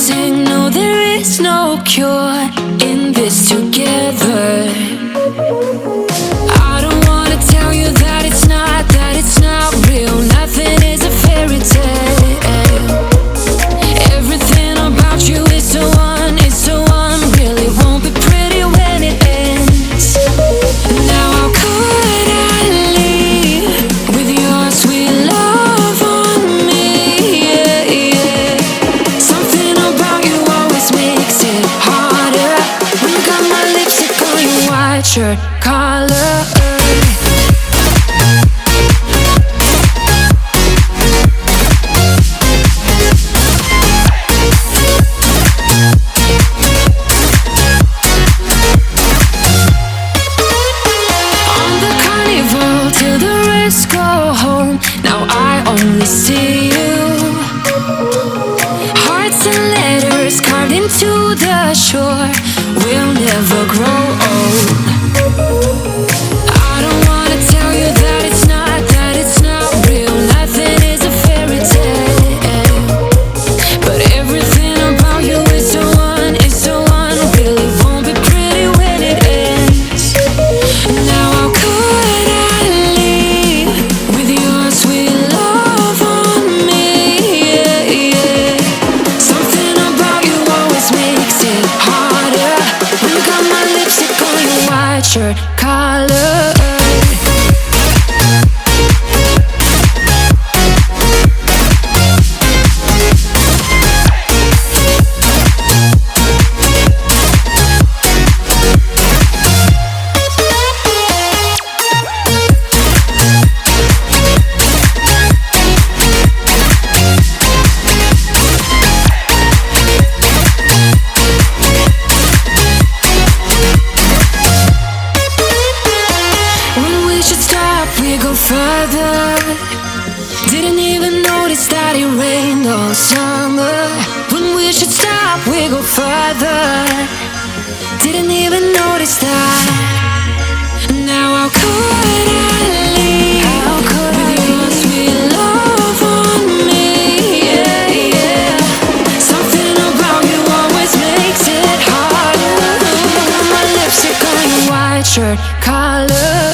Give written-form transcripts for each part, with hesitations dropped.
sing, no, there is no cure in this together. I don't wanna tell you that it's not real. Nothing is a fairy tale. Everything about you is so unreal. It won't be pretty when it ends. Now how could I leave with your sweet love on me? Yeah, yeah. Something about you always makes it harder. When you got my lipstick on your white shirt collar. See you. Hearts and letters carved into the shore. We'll never grow old. I don't wanna tell you that it's not real. Nothing is a fairy tale. But everything about you is so unreal. It won't be pretty when it ends. Now how could I leave with your sweet love? Shirt collar. We go further. Didn't even notice that it rained all summer. When we should stop, we go further. Didn't even notice that. Now how could I leave with your sweet love on me? Yeah, yeah. Something about you always makes it harder. Got my lipstick on your white shirt collar.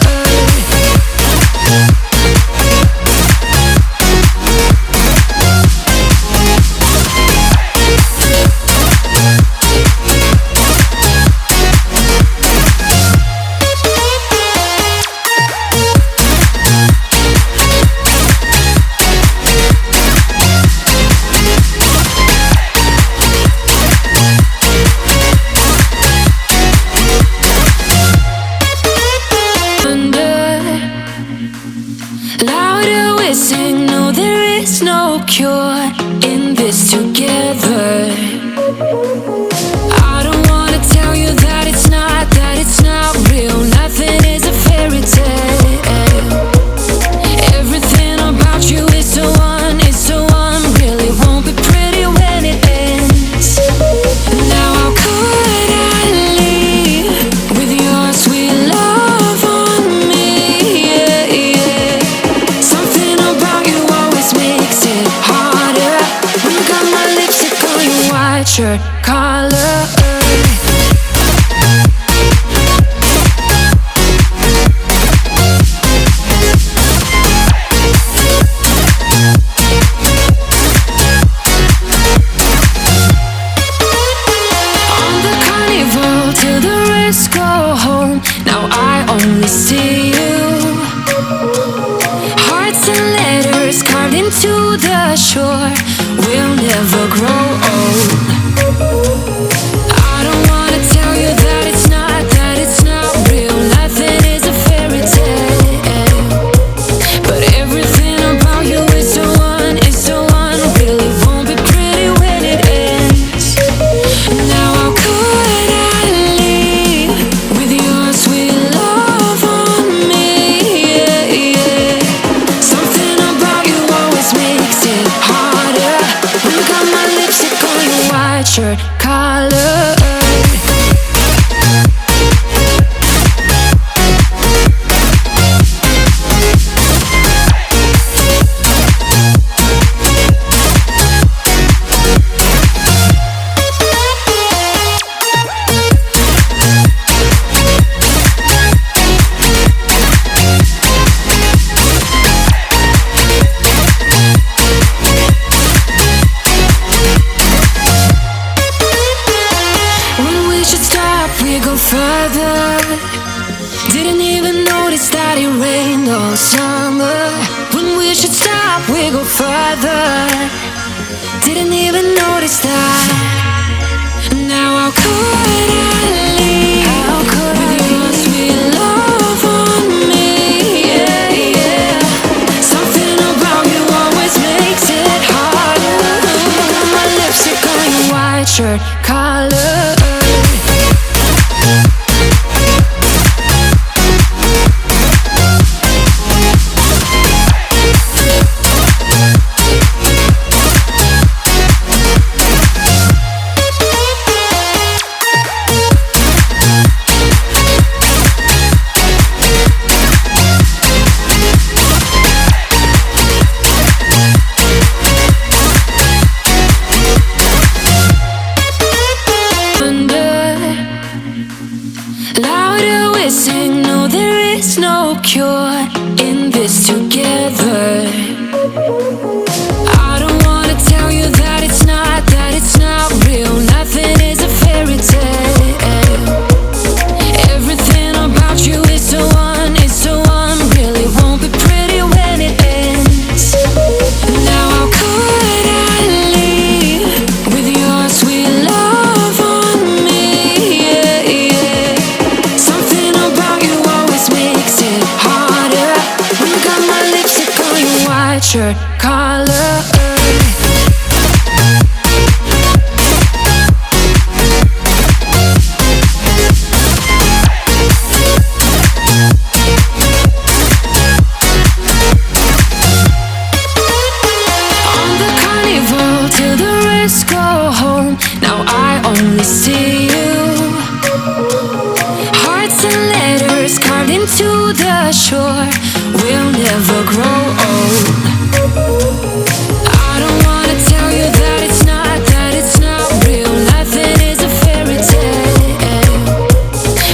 Louder we sing, no, there is no cure in this together. I don't wanna tell you that it's not real. Nothing is a fairy tale. Everything about you is so unreal. It won't be pretty when it ends. Now how could I leave with your sweet love on me? Yeah, yeah. Something about you always makes it harder. When you got my lipstick on your white shirt collar. Go home, now I only see you. Hearts and letters carved into the shore. We'll never grow old. I don't wanna tell you that it's not real. Nothing is a fairy tale. But everything about you is so unreal. It won't be pretty when it ends. Now how could I leave with your sweet love on me? Yeah, yeah. Something about you always makes it harder. When you got my lips further. Didn't even notice that. Now how could I leave with your sweet love on me? Yeah, yeah. Something about you always makes it harder. My lipstick on your white shirt collar. Louder we sing, no there is no cure in this together. I don't wanna tell you that it's not real. Nothing is a fairy tale. Everything about you is so unreal. It won't be pretty when it ends. Now how could I leave with your sweet love on me? Yeah, yeah. Something about you always makes it harder. When you got my lipstick on your white shirt collar. Till the rest go home. Now I only see you. Hearts and letters carved into the shore. We'll never grow old. I don't wanna tell you that it's not real. Nothing is a fairy tale.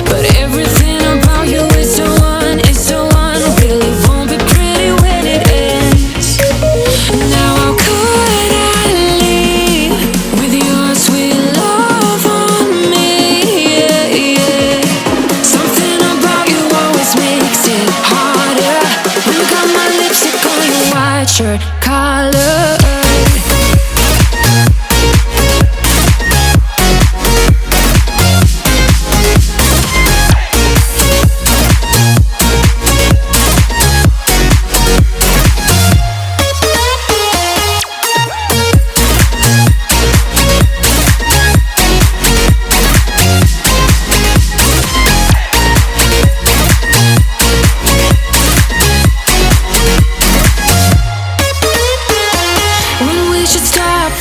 But everything about you is so unreal. It won't be pretty when it ends. Now how could I leave with your sweet love on me? Yeah, yeah. Something about you always makes it harder. When you got my lipstick on your white shirt collar.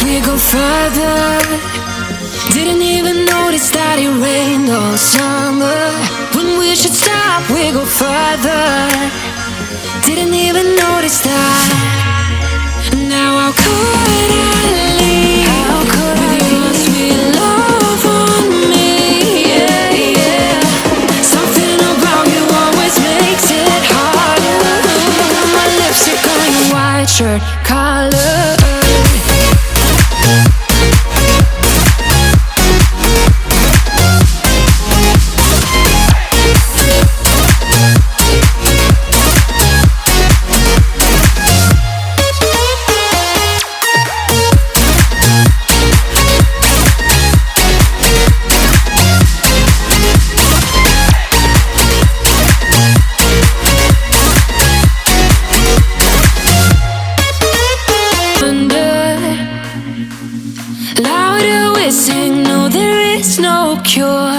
We go further. Didn't even notice that it rained all summer. When we should stop, we go further. Didn't even notice that. Now how could I leave with your sweet love on me? Yeah, yeah. Something about you always makes it harder. My lipstick on your white shirt collar. Louder we sing, no there is no cure